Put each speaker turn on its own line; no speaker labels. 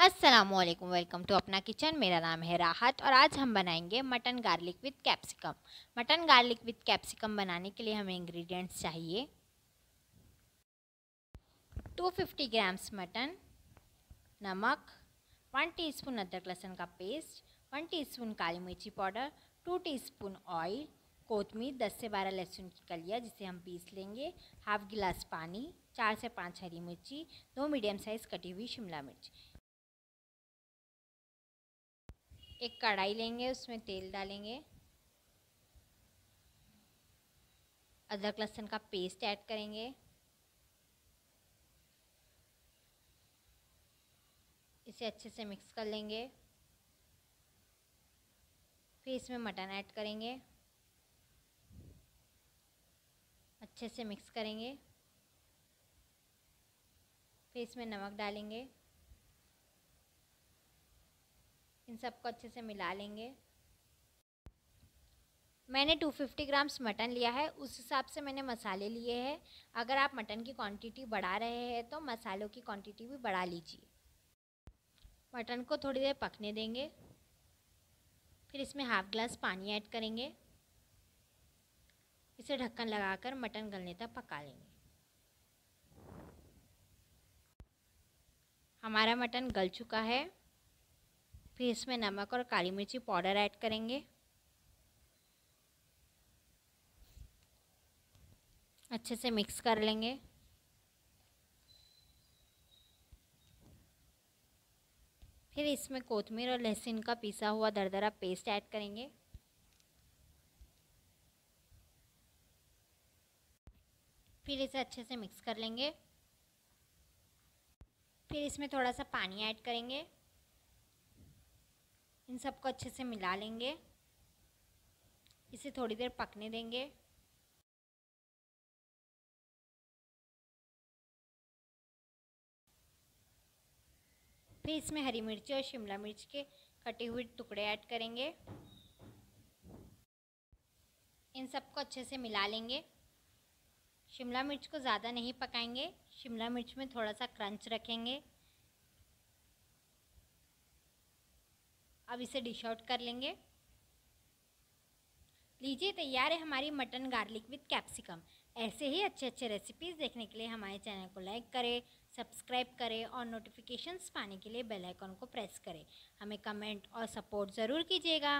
अस्सलामुअलैकुम, welcome to अपना kitchen. मेरा नाम है राहत और आज हम बनाएंगे mutton garlic with capsicum. Mutton garlic with capsicum बनाने के लिए हमें इंग्रेडिएंट्स चाहिए 250 ग्राम्स मटन, नमक, 1 टीस्पून अदरक लहसुन का पेस्ट, 1 टीस्पून काली मिर्ची पाउडर, 2 टीस्पून ऑयल, कोतमीर, 10 से 12 लहसुन की कलियाँ जिसे हम पीस लेंगे, हाफ गिलास पानी, 4 से 5 हरी मिर्ची, 2 मीडियम साइज़ कटी हुई शिमला मिर्च। एक कढ़ाई लेंगे, उसमें तेल डालेंगे, अदरक लहसुन का पेस्ट ऐड करेंगे, इसे अच्छे से मिक्स कर लेंगे। फिर इसमें मटन ऐड करेंगे, अच्छे से मिक्स करेंगे। फिर इसमें नमक डालेंगे, इन सबको अच्छे से मिला लेंगे। मैंने 250 ग्राम्स मटन लिया है, उस हिसाब से मैंने मसाले लिए हैं। अगर आप मटन की क्वांटिटी बढ़ा रहे हैं तो मसालों की क्वांटिटी भी बढ़ा लीजिए। मटन को थोड़ी देर पकने देंगे। फिर इसमें हाफ ग्लास पानी ऐड करेंगे, इसे ढक्कन लगाकर मटन गलने तक पका लेंगे। हमारा मटन गल चुका है। फिर इसमें नमक और काली मिर्ची पाउडर ऐड करेंगे, अच्छे से मिक्स कर लेंगे। फिर इसमें कोतमीर और लहसुन का पिसा हुआ दरदरा पेस्ट ऐड करेंगे। फिर इसे अच्छे से मिक्स कर लेंगे। फिर इसमें थोड़ा सा पानी ऐड करेंगे, इन सबको अच्छे से मिला लेंगे, इसे थोड़ी देर पकने देंगे। फिर इसमें हरी मिर्ची और शिमला मिर्च के कटे हुए टुकड़े ऐड करेंगे, इन सबको अच्छे से मिला लेंगे। शिमला मिर्च को ज़्यादा नहीं पकाएंगे, शिमला मिर्च में थोड़ा सा क्रंच रखेंगे। अब इसे डिश आउट कर लेंगे। लीजिए, तैयार है हमारी मटन गार्लिक विद कैप्सिकम। ऐसे ही अच्छे अच्छे रेसिपीज़ देखने के लिए हमारे चैनल को लाइक करें, सब्सक्राइब करें और नोटिफिकेशंस पाने के लिए बेल आइकन को प्रेस करें। हमें कमेंट और सपोर्ट ज़रूर कीजिएगा।